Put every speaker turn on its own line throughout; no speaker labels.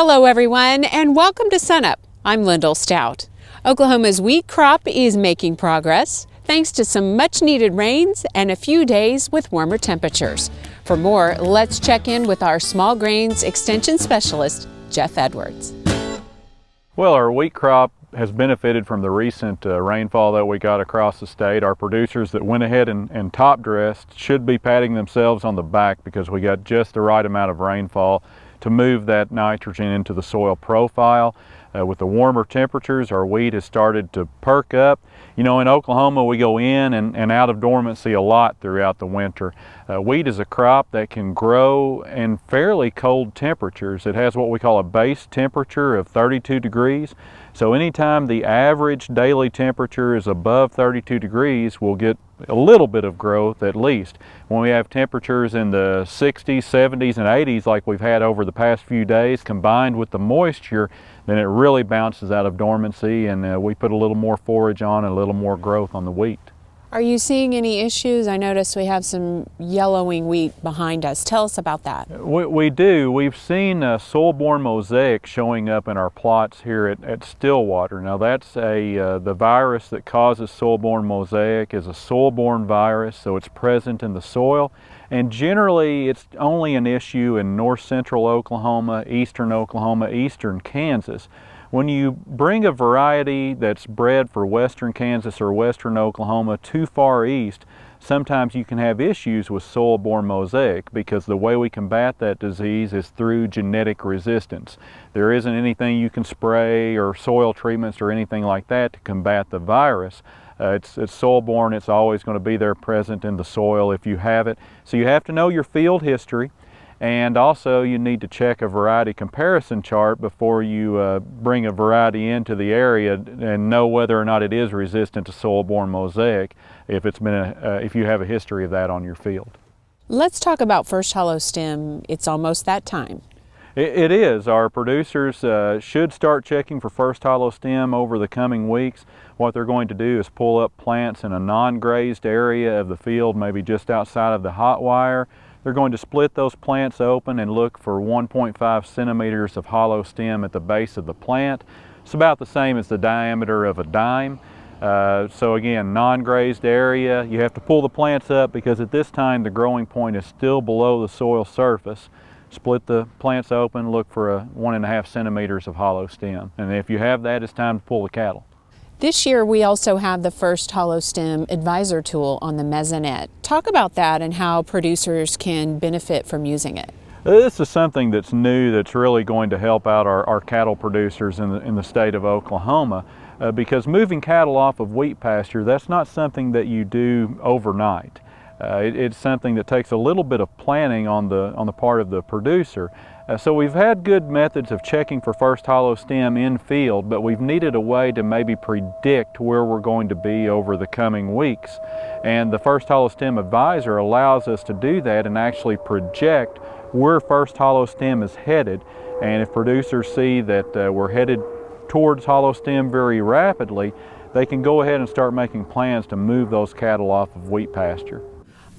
Hello everyone and welcome to SUNUP. I'm Lyndall STOUT. Oklahoma's wheat crop is making progress thanks to some much needed rains and a few days with warmer temperatures. For more, let's check in with our small grains extension specialist, Jeff Edwards.
Well, our wheat crop has benefited from the recent rainfall that we got across the state. Our producers that went ahead and top dressed should be patting themselves on the back because we got just the right amount of rainfall to move that nitrogen into the soil profile. With the warmer temperatures, our wheat has started to perk up. You know, in Oklahoma, we go in and out of dormancy a lot throughout the winter. Wheat is a crop that can grow in fairly cold temperatures. It has what we call a base temperature of 32 degrees. So anytime the average daily temperature is above 32 degrees, we'll get a little bit of growth at least. When we have temperatures in the 60s, 70s, and 80s like we've had over the past few days, combined with the moisture, then it really bounces out of dormancy and we put a little more forage on and a little more growth on the wheat.
Are you seeing any issues? I noticed we have some yellowing wheat behind us. Tell us about that.
We do. We've seen soil-borne mosaic showing up in our plots here at Stillwater. Now that's the virus that causes soil-borne mosaic is a soil-borne virus, so it's present in the soil. And generally it's only an issue in north central Oklahoma, eastern Kansas. When you bring a variety that's bred for western Kansas or western Oklahoma too far east, sometimes you can have issues with soil-borne mosaic because the way we combat that disease is through genetic resistance. There isn't anything you can spray or soil treatments or anything like that to combat the virus. It's soil-borne. It's always going to be there present in the soil if you have it. So you have to know your field history. And also you need to check a variety comparison chart before you bring a variety into the area and know whether or not it is resistant to soil-borne mosaic if you have a history of that on your field.
Let's talk about first hollow stem. It's almost that time.
It is. Our producers should start checking for first hollow stem over the coming weeks. What they're going to do is pull up plants in a non-grazed area of the field, maybe just outside of the hot wire. They're going to split those plants open and look for 1.5 centimeters of hollow stem at the base of the plant. It's about the same as the diameter of a dime. So again, non-grazed area, you have to pull the plants up because at this time the growing point is still below the soil surface. Split the plants open, look for 1.5 centimeters of hollow stem. And if you have that, it's time to pull the cattle.
This year we also have the first hollow stem advisor tool on the Mesonet. Talk about that and how producers can benefit from using it.
This is something that's new that's really going to help out our cattle producers in the state of Oklahoma because moving cattle off of wheat pasture, that's not something that you do overnight. It's something that takes a little bit of planning on the part of the producer. So we've had good methods of checking for first hollow stem in field, but we've needed a way to maybe predict where we're going to be over the coming weeks. And the first hollow stem advisor allows us to do that and actually project where first hollow stem is headed. And if producers see that we're headed towards hollow stem very rapidly, they can go ahead and start making plans to move those cattle off of wheat pasture.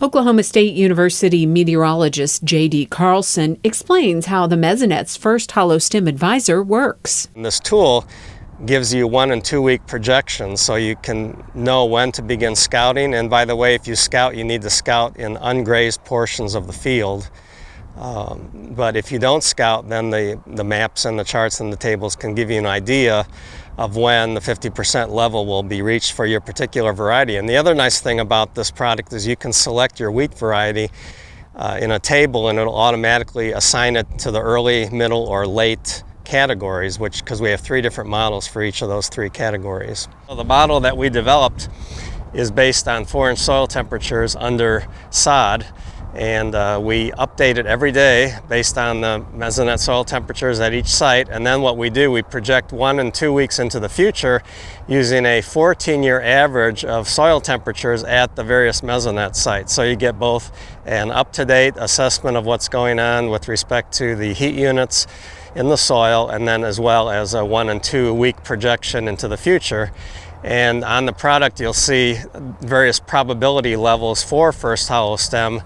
Oklahoma State University meteorologist J.D. Carlson explains how the Mesonet's first hollow stem advisor works.
This tool gives you 1 and 2 week projections so you can know when to begin scouting. And by the way, if you scout, you need to scout in ungrazed portions of the field. But if you don't scout, then the maps and the charts and the tables can give you an idea of when the 50% level will be reached for your particular variety. And the other nice thing about this product is you can select your wheat variety in a table and it'll automatically assign it to the early, middle, or late categories, because we have 3 different models for each of those 3 categories. So the model that we developed is based on 4-inch soil temperatures under sod. And we update it every day based on the Mesonet soil temperatures at each site. And then what we do, we project 1 and 2 weeks into the future using a 14-year average of soil temperatures at the various Mesonet sites. So you get both an up-to-date assessment of what's going on with respect to the heat units in the soil, and then as well as a 1 and 2 week projection into the future. And on the product, you'll see various probability levels for first hollow stem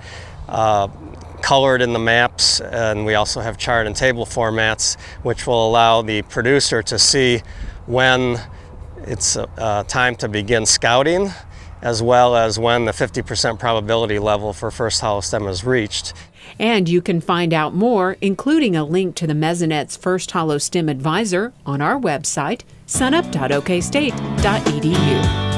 colored in the maps, and we also have chart and table formats, which will allow the producer to see when it's time to begin scouting, as well as when the 50% probability level for first hollow stem is reached.
And you can find out more, including a link to the Mesonet's First Hollow Stem Advisor, on our website, SUNUP.OKSTATE.EDU.